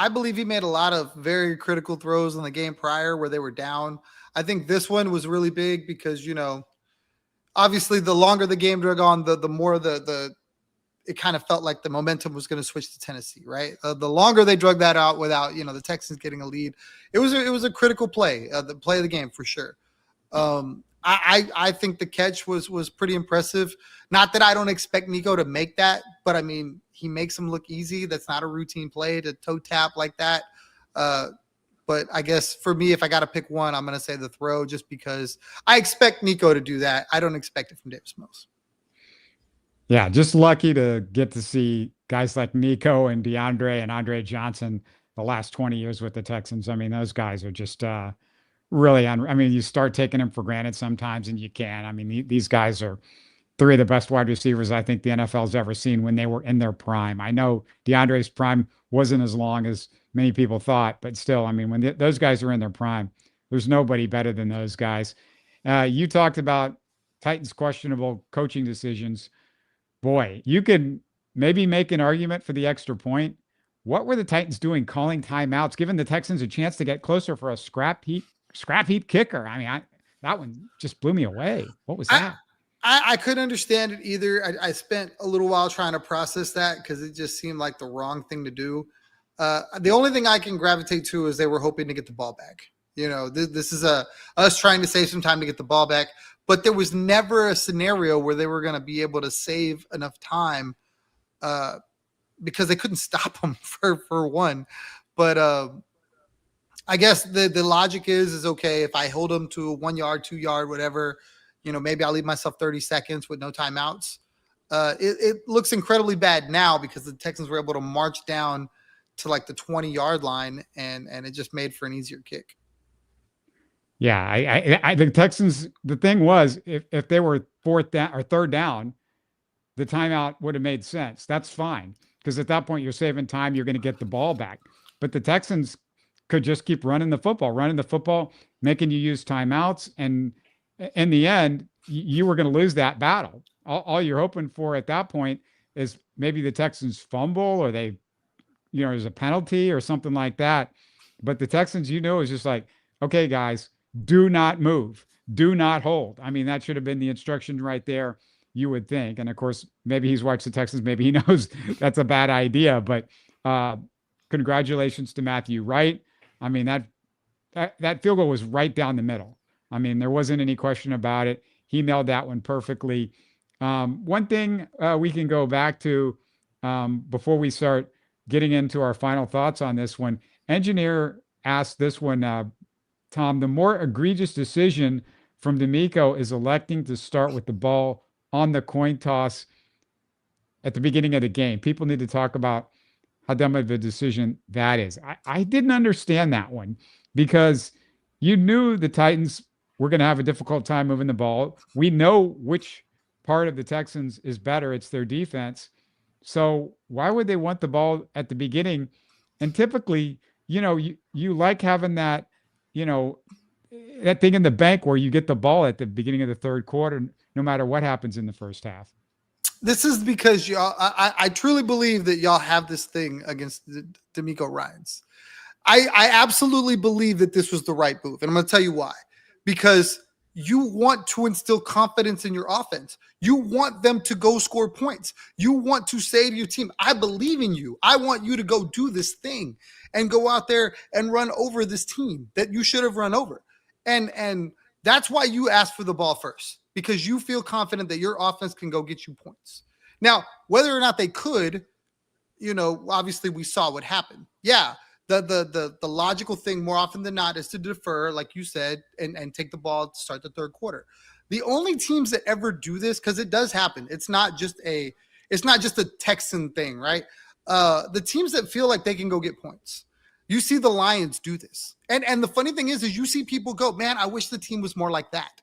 C: Bleav he made a lot of very critical throws in the game prior where they were down. I think this one was really big because, obviously the longer the game drug on, the more it kind of felt like the momentum was going to switch to Tennessee, right? The longer they drug that out without, the Texans getting a lead, it was a critical play, the play of the game for sure. I think the catch was pretty impressive. Not that I don't expect Nico to make that, but I mean, he makes him look easy. That's not a routine play to toe tap like that. But I guess for me, if I got to pick one, I'm going to say the throw, just because I expect Nico to do that. I don't expect it from Davis Mills.
B: Yeah, just lucky to get to see guys like Nico and DeAndre and Andre Johnson the last 20 years with the Texans. I mean, those guys are just really, you start taking them for granted sometimes, and you can. I mean, these guys are 3 of the best wide receivers I think the NFL's ever seen when they were in their prime. I know DeAndre's prime wasn't as long as many people thought, but still, when those guys are in their prime, there's nobody better than those guys. You talked about Titans' questionable coaching decisions. Boy, you could maybe make an argument for the extra point. What were the Titans doing calling timeouts, giving the Texans a chance to get closer for a scrap heap kicker? That one just blew me away. What was that?
C: I couldn't understand it either. I spent a little while trying to process that, because it just seemed like the wrong thing to do. The only thing I can gravitate to is they were hoping to get the ball back. This is us trying to save some time to get the ball back. but there was never a scenario where they were going to be able to save enough time because they couldn't stop them for one. But I guess the logic is okay, if I hold them to a 1 yard, 2 yard, whatever, maybe I'll leave myself 30 seconds with no timeouts. It looks incredibly bad now because the Texans were able to march down to like the 20-yard line, and it just made for an easier kick.
B: Yeah, I the Texans, the thing was, if they were fourth down or third down, the timeout would have made sense. That's fine, because at that point you're saving time, you're going to get the ball back. But the Texans could just keep running the football, making you use timeouts, and in the end, you were going to lose that battle. All you're hoping for at that point is maybe the Texans fumble, or they, there's a penalty or something like that. But the Texans, is just like, okay, guys, do not move, do not hold. I mean, that should have been the instruction right there, you would think. And of course, maybe he's watched the Texans, maybe he knows that's a bad idea. But congratulations to Matthew Wright. I mean, that field goal was right down the middle. I mean, there wasn't any question about it. He nailed that one perfectly. One thing we can go back to before we start getting into our final thoughts on this one. Engineer asked this one, Tom, the more egregious decision from DeMeco is electing to start with the ball on the coin toss at the beginning of the game. People need to talk about how dumb of a decision that is. I didn't understand that one, because you knew the Titans were going to have a difficult time moving the ball. We know which part of the Texans is better. It's their defense. So why would they want the ball at the beginning? And typically, you like having that, that thing in the bank where you get the ball at the beginning of the third quarter, no matter what happens in the first half.
C: This is because y'all, I truly believe that y'all have this thing against DeMeco Ryans. I absolutely believe that this was the right move. And I'm going to tell you why. Because you want to instill confidence in your offense. You want them to go score points. You want to say to your team, I believe in you. I want you to go do this thing and go out there and run over this team that you should have run over. And that's why you ask for the ball first, because you feel confident that your offense can go get you points. Now, whether or not they could, obviously we saw what happened. Yeah. The logical thing more often than not is to defer, like you said, and take the ball to start the third quarter. The only teams that ever do this, because it does happen, it's not just a Texan thing, right? The teams that feel like they can go get points. You see the Lions do this. And the funny thing is you see people go, man, I wish the team was more like that.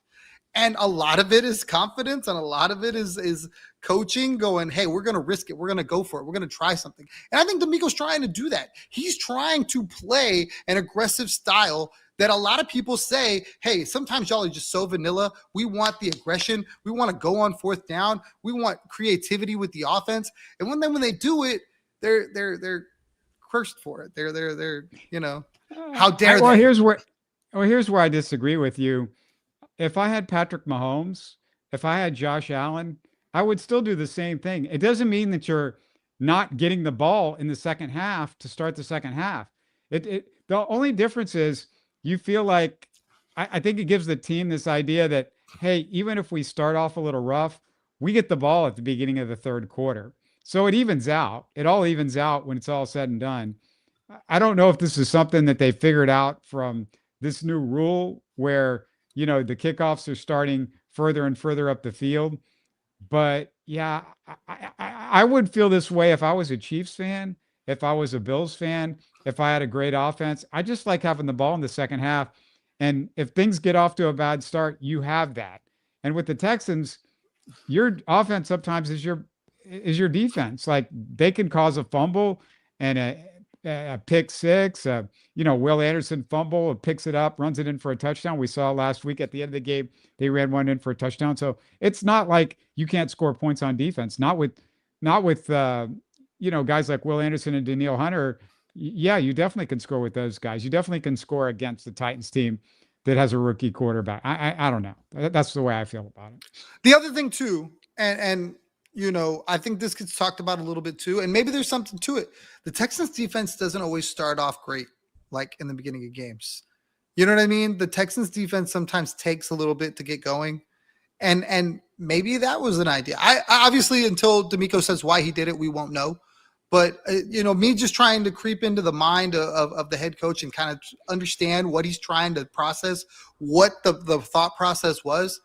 C: And a lot of it is confidence, and a lot of it is coaching going, hey, we're going to risk it. We're going to go for it. We're going to try something. And I think DeMeco's trying to do that. He's trying to play an aggressive style that a lot of people say, hey, sometimes y'all are just so vanilla. We want the aggression. We want to go on fourth down. We want creativity with the offense. And when they do it, they're cursed for it. They're how dare they?
B: Here's where I disagree with you. If I had Patrick Mahomes, if I had Josh Allen, I would still do the same thing. It doesn't mean that you're not getting the ball in the second half to start the second half. The only difference is you feel like, I think it gives the team this idea that, hey, even if we start off a little rough, we get the ball at the beginning of the third quarter. So it evens out. It all evens out when it's all said and done. I don't know if this is something that they figured out from this new rule where, the kickoffs are starting further and further up the field. But yeah, I would feel this way if I was a Chiefs fan, if I was a Bills fan, if I had a great offense. I just like having the ball in the second half. And if things get off to a bad start, you have that. And with the Texans, your offense sometimes is your defense. Like, they can cause a fumble and a pick six, Will Anderson fumble, picks it up, runs it in for a touchdown. We saw last week at the end of the game, they ran one in for a touchdown. So it's not like you can't score points on defense. Not with guys like Will Anderson and Danielle Hunter. Yeah, you definitely can score with those guys. You definitely can score against the Titans team that has a rookie quarterback. I don't know. That's the way I feel about it.
C: The other thing too, and I think this gets talked about a little bit too, and maybe there's something to it. The Texans defense doesn't always start off great, like in the beginning of games. You know what I mean? The Texans defense sometimes takes a little bit to get going. And maybe that was an idea. I obviously, until DeMeco says why he did it, we won't know. But, me just trying to creep into the mind of the head coach and kind of understand what he's trying to process, what the thought process was,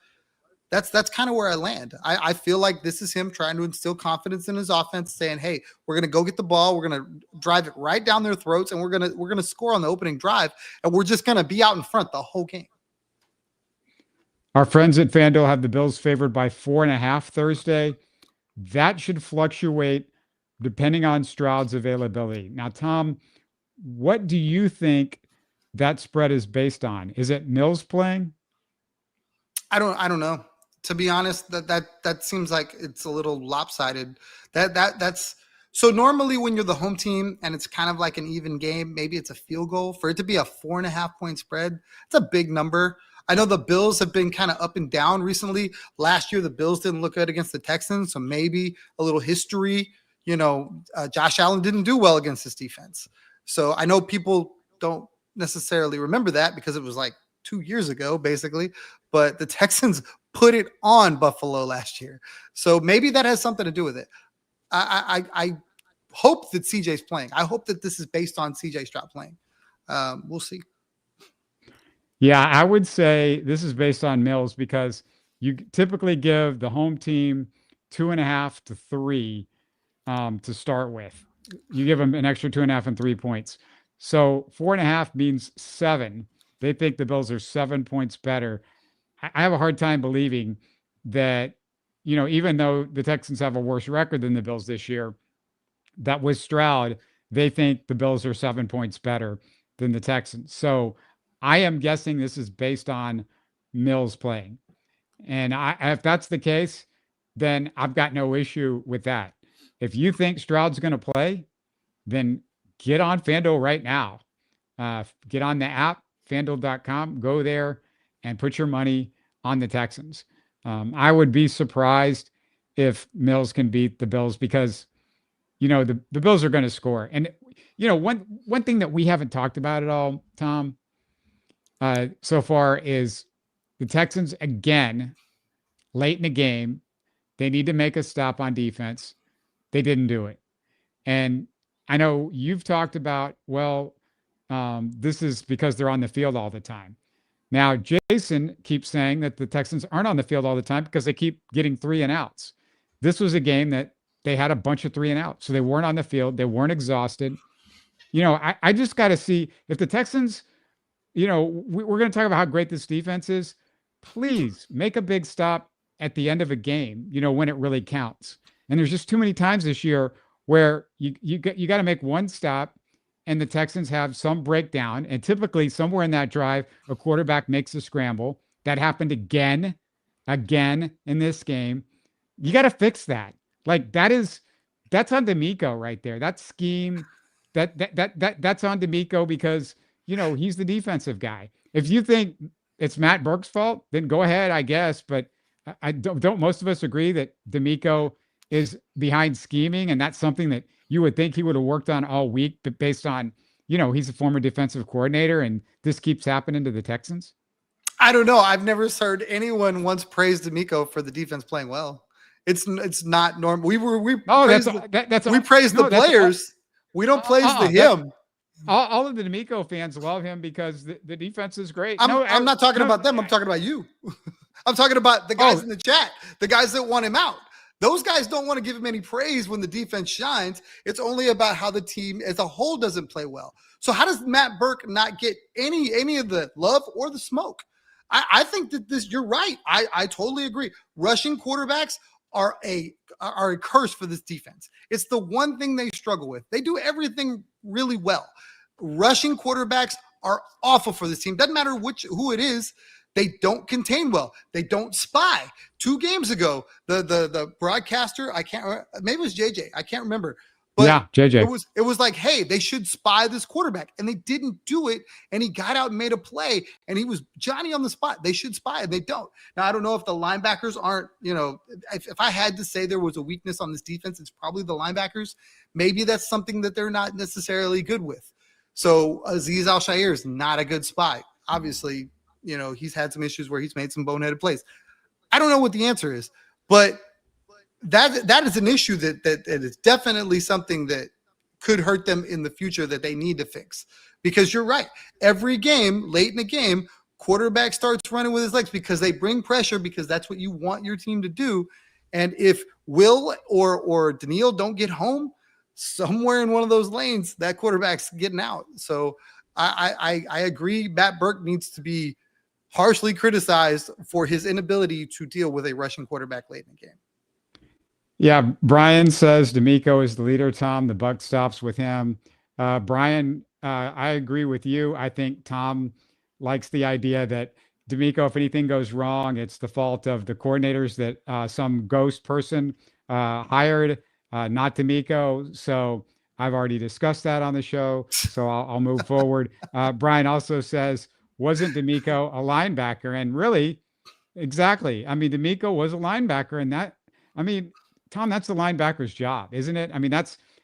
C: that's kind of where I land. I feel like this is him trying to instill confidence in his offense, saying, hey, we're going to go get the ball. We're going to drive it right down their throats, and we're going to score on the opening drive, and we're just going to be out in front the whole game.
B: Our friends at FanDuel have the Bills favored by 4.5 Thursday. That should fluctuate depending on Stroud's availability. Now, Tom, what do you think that spread is based on? Is it Mills playing?
C: I don't know. To be honest, that seems like it's a little lopsided. That's so normally when you're the home team and it's kind of like an even game, maybe it's a field goal. For it to be a 4.5 point spread, it's a big number. I know the Bills have been kind of up and down recently. Last year, the Bills didn't look good against the Texans, so maybe a little history. Josh Allen didn't do well against this defense. So I know people don't necessarily remember that because it was like 2 years ago, basically. But the Texans put it on Buffalo last year. So maybe that has something to do with it. I hope that CJ's playing. I hope that this is based on CJ Stroud playing. We'll see.
B: Yeah, I would say this is based on Mills because you typically give the home team 2.5 to 3 to start with. You give them an extra 2.5 and 3 points. So 4.5 means 7. They think the Bills are 7 points better. I have a hard time believing that, even though the Texans have a worse record than the Bills this year, that with Stroud, they think the Bills are 7 points better than the Texans. So I am guessing this is based on Mills playing. And if that's the case, then I've got no issue with that. If you think Stroud's going to play, then get on FanDuel right now. Get on the app, FanDuel.com, go there and put your money on the Texans. I would be surprised if Mills can beat the Bills because, the Bills are going to score. And, one thing that we haven't talked about at all, Tom, so far is the Texans, again, late in the game, they need to make a stop on defense. They didn't do it. And I know you've talked about, this is because they're on the field all the time. Now, Jason keeps saying that the Texans aren't on the field all the time because they keep getting 3 and outs. This was a game that they had a bunch of 3 and outs. So they weren't on the field. They weren't exhausted. I just got to see if the Texans, we're going to talk about how great this defense is. Please make a big stop at the end of a game, when it really counts. And there's just too many times this year where you got to make one stop and the Texans have some breakdown. And typically somewhere in that drive, a quarterback makes a scramble. That happened again in this game. You got to fix that. Like that's on DeMeco right there. That scheme, that's on DeMeco because, he's the defensive guy. If you think it's Matt Burke's fault, then go ahead, I guess. But I don't most of us agree that DeMeco is behind scheming, and that's something that you would think he would have worked on all week, but based on, he's a former defensive coordinator and this keeps happening to the Texans?
C: I don't know. I've never heard anyone once praise DeMeco for the defense playing well. It's not normal. We praise the players. We don't praise him.
B: All of the DeMeco fans love him because the defense is great.
C: I'm not talking about them. I'm talking about you. I'm talking about the guys in the chat, the guys that want him out. Those guys don't want to give him any praise when the defense shines. It's only about how the team as a whole doesn't play well. So how does Matt Burke not get any of the love or the smoke? I think that you're right. I totally agree. Rushing quarterbacks are a curse for this defense. It's the one thing they struggle with. They do everything really well. Rushing quarterbacks are awful for this team. Doesn't matter who it is. They don't contain well. They don't spy. 2 games ago, the broadcaster, maybe it was JJ. I can't remember. But
B: yeah, JJ.
C: It was like, hey, they should spy this quarterback. And they didn't do it. And he got out and made a play. And he was Johnny on the spot. They should spy, and they don't. Now, I don't know if the linebackers aren't, if I had to say there was a weakness on this defense, it's probably the linebackers. Maybe that's something that they're not necessarily good with. So Azeez Al-Shaair is not a good spy. Obviously, he's had some issues where he's made some boneheaded plays. I don't know what the answer is, but that is an issue that is definitely something that could hurt them in the future that they need to fix. Because you're right. Every game, late in the game, quarterback starts running with his legs because they bring pressure, because that's what you want your team to do. And if Will or Daniil don't get home, somewhere in one of those lanes, that quarterback's getting out. So I agree. Matt Burke needs to be harshly criticized for his inability to deal with a rushing quarterback late in the game.
B: Yeah, Brian says DeMeco is the leader, Tom. The buck stops with him. Brian, I agree with you. I think Tom likes the idea that DeMeco, if anything goes wrong, it's the fault of the coordinators that some ghost person hired, not DeMeco. So I've already discussed that on the show, so I'll move forward. Brian also says, wasn't DeMeco a linebacker? And really, exactly. I mean, DeMeco was a linebacker, and that, I mean, Tom, that's the linebacker's job, isn't it? I mean,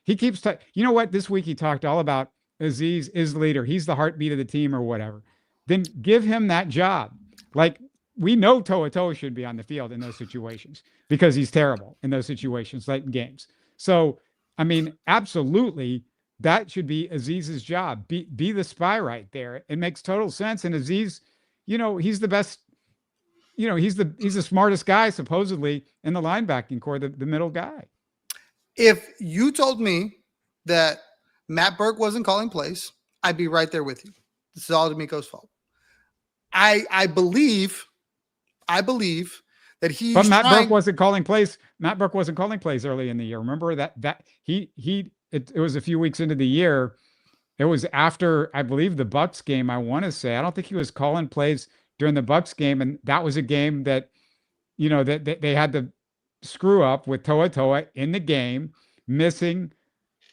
B: he keeps, you know what? This week he talked all about Azeez is the leader. He's the heartbeat of the team or whatever. Then give him that job. Like, we know Toa should be on the field in those situations because he's terrible in those situations, like in games. So, I mean, absolutely, that should be Azeez's job. Be the spy right there. It makes total sense. And Azeez, he's the best. He's the smartest guy supposedly in the linebacking core, the middle guy.
C: If you told me that Matt Burke wasn't calling plays, I'd be right there with you. This is all DeMeco's fault. I Bleav that he's.
B: But Matt Burke wasn't calling plays. Matt Burke wasn't calling plays early in the year. Remember that it was a few weeks into the year. It was after, I Bleav, the Bucs game. I want to say, I don't think he was calling plays during the Bucs game, and that was a game that, that they had the screw up with Toa in the game, missing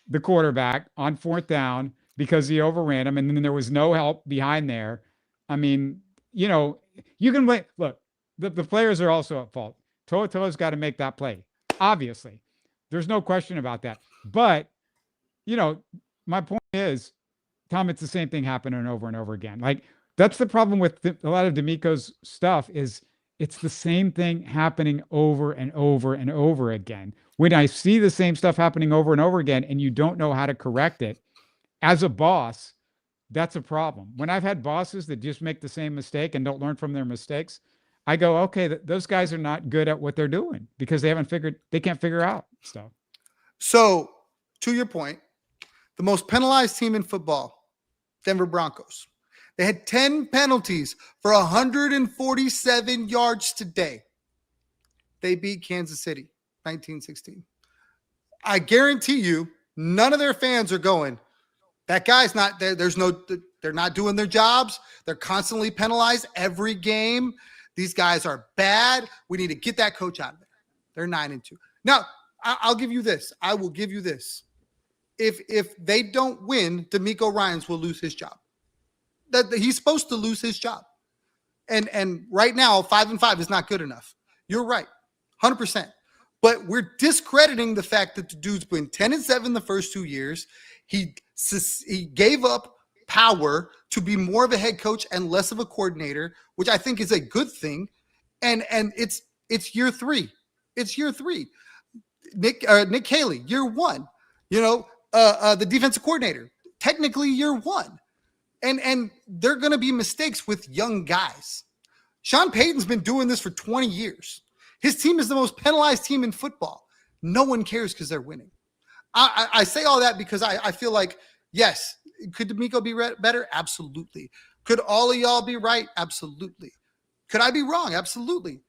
B: the quarterback on 4th down because he overran him, and then there was no help behind there. I mean, you can blame. Look, the players are also at fault. Toa's got to make that play. Obviously, there's no question about that. But my point is, Tom, it's the same thing happening over and over again. Like, that's the problem with a lot of DeMeco's stuff is it's the same thing happening over and over and over again. When I see the same stuff happening over and over again and you don't know how to correct it, as a boss, that's a problem. When I've had bosses that just make the same mistake and don't learn from their mistakes, I go, okay, those guys are not good at what they're doing because they can't figure out stuff.
C: So, to your point, the most penalized team in football, Denver Broncos. They had 10 penalties for 147 yards today. They beat Kansas City, 19-16. I guarantee you, none of their fans are going, that guy's not there. They're not doing their jobs. They're constantly penalized every game. These guys are bad. We need to get that coach out of there. They're 9-2. Now, I'll give you this. I will give you this. If they don't win, DeMeco Ryans will lose his job. That he's supposed to lose his job. And right now, 5-5 is not good enough. You're right, 100%. But we're discrediting the fact that the dude's been 10-7 the first 2 years. He gave up power to be more of a head coach and less of a coordinator, which I think is a good thing. And it's year 3. It's year 3. Nick Caley, year 1. The defensive coordinator, technically year 1. And there are going to be mistakes with young guys. Sean Payton's been doing this for 20 years. His team is the most penalized team in football. No one cares because they're winning. I say all that because I feel like, yes, could DeMeco be better? Absolutely. Could all of y'all be right? Absolutely. Could I be wrong? Absolutely.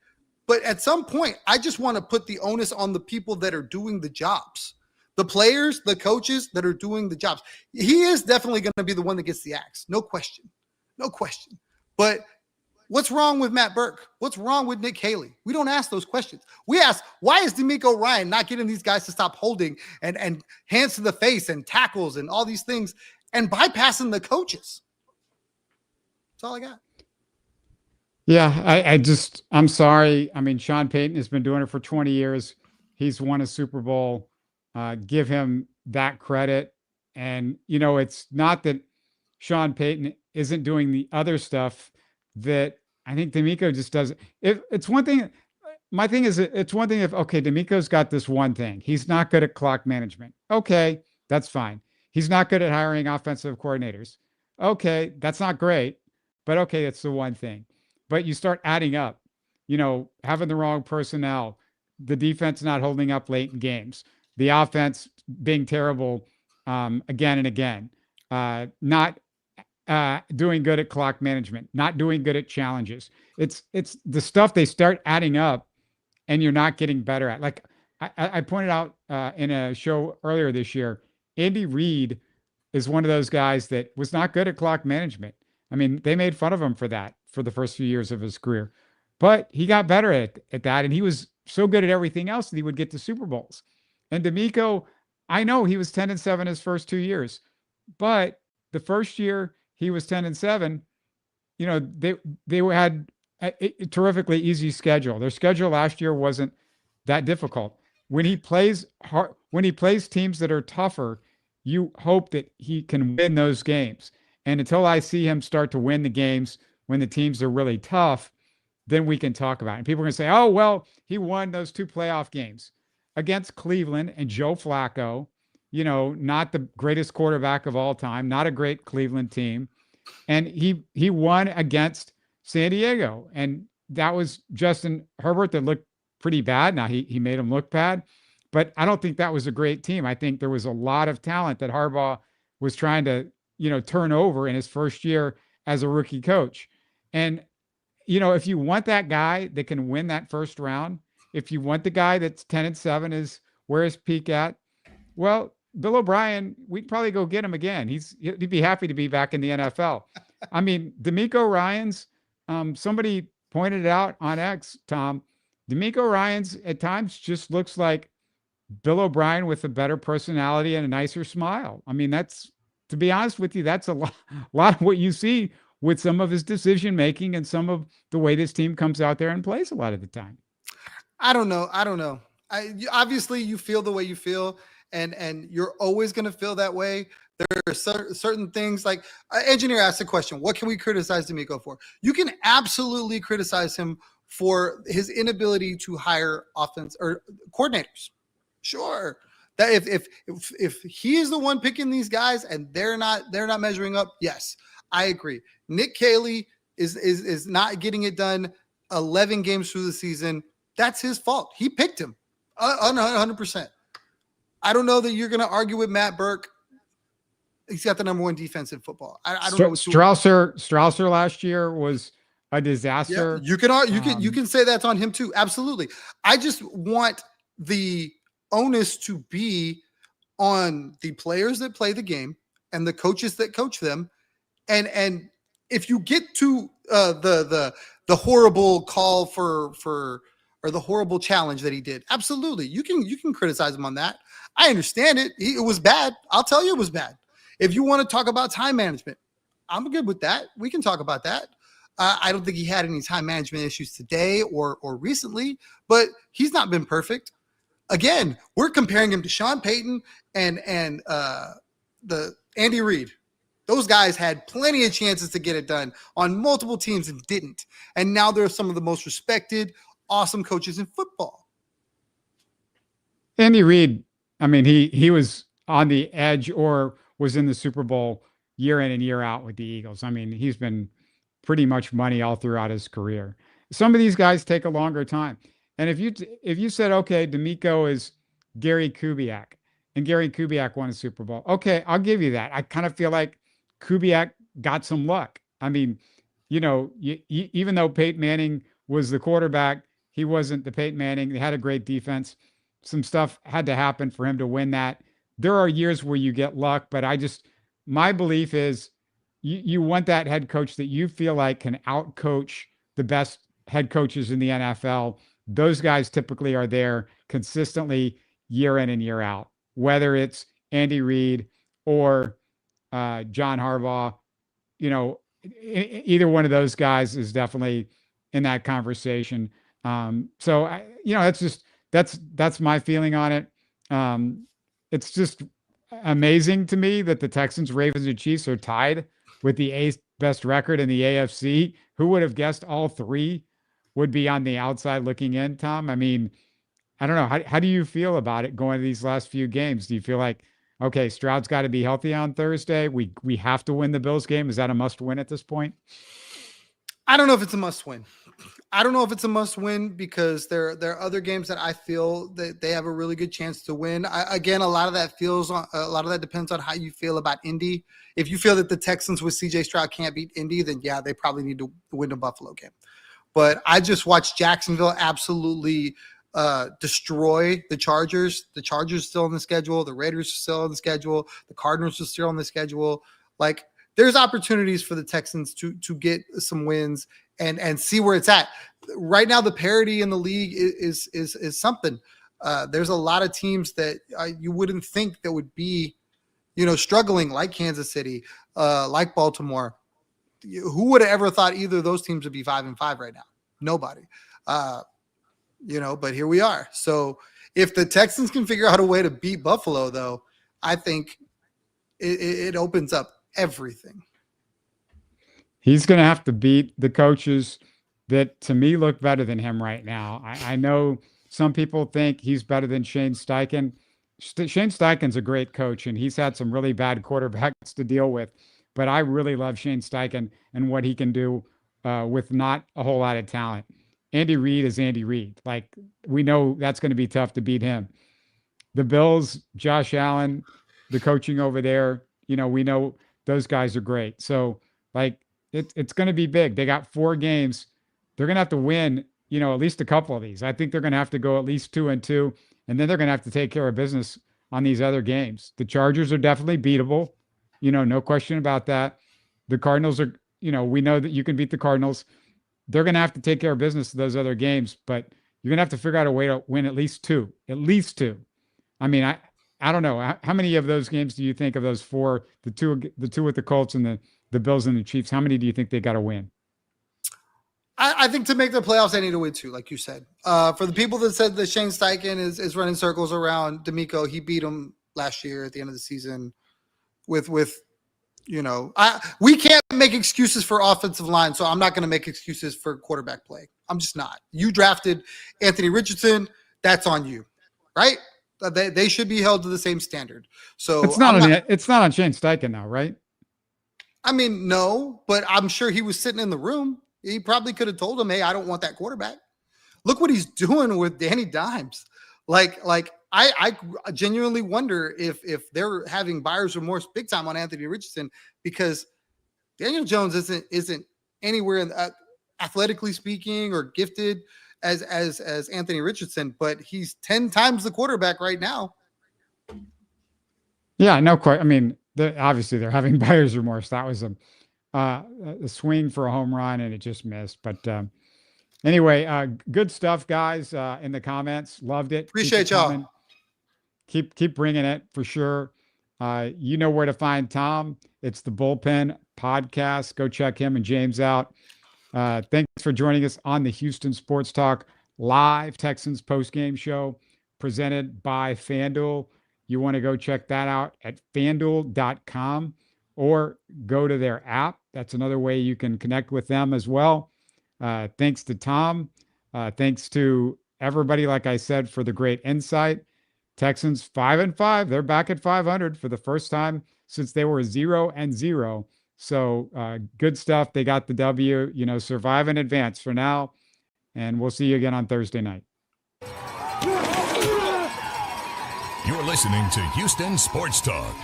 C: But at some point, I just want to put the onus on the people that are doing the jobs. The players, the coaches that are doing the jobs. He is definitely going to be the one that gets the axe. No question. No question. But what's wrong with Matt Burke? What's wrong with Nick Caley? We don't ask those questions. We ask, why is DeMeco Ryan not getting these guys to stop holding and hands to the face and tackles and all these things and bypassing the coaches? That's all I got.
B: Yeah, I'm sorry. I mean, Sean Payton has been doing it for 20 years. He's won a Super Bowl. Give him that credit. And, it's not that Sean Payton isn't doing the other stuff that I think DeMeco just does. It's one thing, my thing is, it's one thing if, okay, DeMeco's got this one thing. He's not good at clock management. Okay, that's fine. He's not good at hiring offensive coordinators. Okay, that's not great, but okay, it's the one thing. But you start adding up, having the wrong personnel, the defense not holding up late in games, the offense being terrible again and again, not doing good at clock management, not doing good at challenges. It's the stuff they start adding up and you're not getting better at. Like I pointed out in a show earlier this year, Andy Reid is one of those guys that was not good at clock management. I mean, they made fun of him for that for the first few years of his career, but he got better at that. And he was so good at everything else that he would get to Super Bowls. And DeMeco, I know he was 10-7 his first 2 years, but the first year he was 10-7, they had a terrifically easy schedule. Their schedule last year wasn't that difficult. When he plays teams that are tougher, you hope that he can win those games. And until I see him start to win the games when the teams are really tough, then we can talk about it. And people are going to say, oh, well, he won those 2 playoff games against Cleveland and Joe Flacco, not the greatest quarterback of all time, not a great Cleveland team. And he won against San Diego. And that was Justin Herbert that looked pretty bad. Now he made him look bad, but I don't think that was a great team. I think there was a lot of talent that Harbaugh was trying to, turn over in his first year as a rookie coach. And, if you want that guy that can win that first round, if you want the guy that's 10-7 is where his peak at, well, Bill O'Brien, we'd probably go get him again. He'd be happy to be back in the NFL. I mean, DeMeco Ryans, somebody pointed it out on X, Tom, DeMeco Ryans at times just looks like Bill O'Brien with a better personality and a nicer smile. I mean, to be honest with you, that's a lot of what you see with some of his decision making and some of the way this team comes out there and plays a lot of the time.
C: I don't know. Obviously, you feel the way you feel, and you're always going to feel that way. There are certain things like engineer asked the question, what can we criticize DeMeco for? You can absolutely criticize him for his inability to hire offense or coordinators. Sure. That if he is the one picking these guys and they're not measuring up, yes, I agree. Nick Caley is not getting it done 11 games through the season. That's his fault. He picked him 100%. I don't know that you're going to argue with Matt Burke. He's got the number 1 defense in football. I don't know.
B: Strausser last year was a disaster.
C: Yeah, you can say that's on him too. Absolutely. I just want the onus to be on the players that play the game and the coaches that coach them. And if you get to the horrible call for or the horrible challenge that he did, absolutely, you can criticize him on that. I understand it. It was bad. I'll tell you it was bad. If you want to talk about time management, I'm good with that. We can talk about that. I don't think he had any time management issues today or recently, but he's not been perfect. Again, we're comparing him to Sean Payton and the Andy Reid. Those guys had plenty of chances to get it done on multiple teams and didn't. And now they're some of the most respected, awesome coaches in football.
B: Andy Reid, I mean, he was on the edge or was in the Super Bowl year in and year out with the Eagles. I mean, he's been pretty much money all throughout his career. Some of these guys take a longer time. And if you said, okay, DeMeco is Gary Kubiak, and Gary Kubiak won a Super Bowl, okay, I'll give you that. I kind of feel like Kubiak got some luck. I mean, even though Peyton Manning was the quarterback, he wasn't the Peyton Manning. They had a great defense. Some stuff had to happen for him to win that. There are years where you get luck, but my belief is you want that head coach that you feel like can outcoach the best head coaches in the NFL. Those guys typically are there consistently year in and year out, whether it's Andy Reid or John Harbaugh. Either one of those guys is definitely in that conversation. That's my feeling on it. It's just amazing to me that the Texans, Ravens, and Chiefs are tied with the 8th best record in the AFC. Who would have guessed all three would be on the outside looking in, Tom. I mean, I don't know. How do you feel about it going to these last few games? Do you feel like, okay, Stroud's got to be healthy on Thursday. We have to win the Bills game. Is that a must win at this point?
C: I don't know if it's a must win. I don't know if it's a must win because there are other games that I feel that they have a really good chance to win. Again, a lot of that depends on how you feel about Indy. If you feel that the Texans with CJ Stroud can't beat Indy, then yeah, they probably need to win the Buffalo game. But I just watched Jacksonville absolutely destroy the Chargers. The Chargers are still on the schedule. The Raiders are still on the schedule. The Cardinals are still on the schedule. Like, there's opportunities for the Texans to get some wins and see where it's at. Right now, the parity in the league is something. There's a lot of teams that you wouldn't think that would be, struggling, like Kansas City, like Baltimore. Who would have ever thought either of those teams would be 5-5 right now? Nobody. But here we are. So if the Texans can figure out a way to beat Buffalo, though, I think it opens up everything.
B: He's going to have to beat the coaches that, to me, look better than him right now. I know some people think he's better than Shane Steichen. Shane Steichen's a great coach, and he's had some really bad quarterbacks to deal with. But I really love Shane Steichen and what he can do with not a whole lot of talent. Andy Reid is Andy Reid. Like, we know that's going to be tough to beat him. The Bills, Josh Allen, the coaching over there, we know those guys are great. So, like, it's going to be big. They got 4 games. They're going to have to win, at least a couple of these. I think they're going to have to go at least 2-2, and then they're going to have to take care of business on these other games. The Chargers are definitely beatable. No question about that. The Cardinals are, we know that you can beat the Cardinals. They're going to have to take care of business to those other games, but you're going to have to figure out a way to win at least 2. At least 2. I mean, I don't know. How many of those games do you think of those 4, the two with the Colts and the Bills and the Chiefs, how many do you think they got to win?
C: I think to make the playoffs, they need to win 2, like you said. For the people that said that Shane Steichen is running circles around DeMeco, he beat him last year at the end of the season with we can't make excuses for offensive line, so I'm not going to make excuses for quarterback play. I'm just not. You drafted Anthony Richardson, that's on you, right? They should be held to the same standard. So
B: it's not on Shane Steichen now, right?
C: I mean, no, but I'm sure he was sitting in the room. He probably could have told him, hey, I don't want that quarterback. Look what he's doing with Danny Dimes. Like I genuinely wonder if they're having buyer's remorse big time on Anthony Richardson, because Daniel Jones isn't anywhere in athletically speaking or gifted as Anthony Richardson, but he's 10 times the quarterback right now.
B: Yeah, no question. I mean, obviously they're having buyer's remorse. That was a swing for a home run and it just missed. But anyway, good stuff, guys. In the comments, loved it.
C: Appreciate y'all.
B: Keep bringing it for sure. You know where to find Tom. It's the Bullpen podcast. Go check him and James out. Thanks for joining us on the Houston Sports Talk live Texans postgame show presented by FanDuel. You want to go check that out at FanDuel.com or go to their app. That's another way you can connect with them as well. Thanks to Tom. Thanks to everybody, like I said, for the great insight. Texans 5-5. They're back at 500 for the first time since they were 0-0. So good stuff. They got the W, survive in advance for now. And we'll see you again on Thursday night.
A: You're listening to Houston Sports Talk.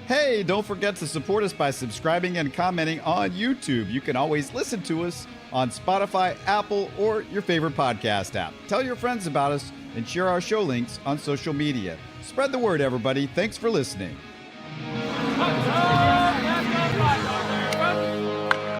D: Hey, don't forget to support us by subscribing and commenting on YouTube. You can always listen to us on Spotify, Apple, or your favorite podcast app. Tell your friends about us and share our show links on social media. Spread the word, everybody. Thanks for listening.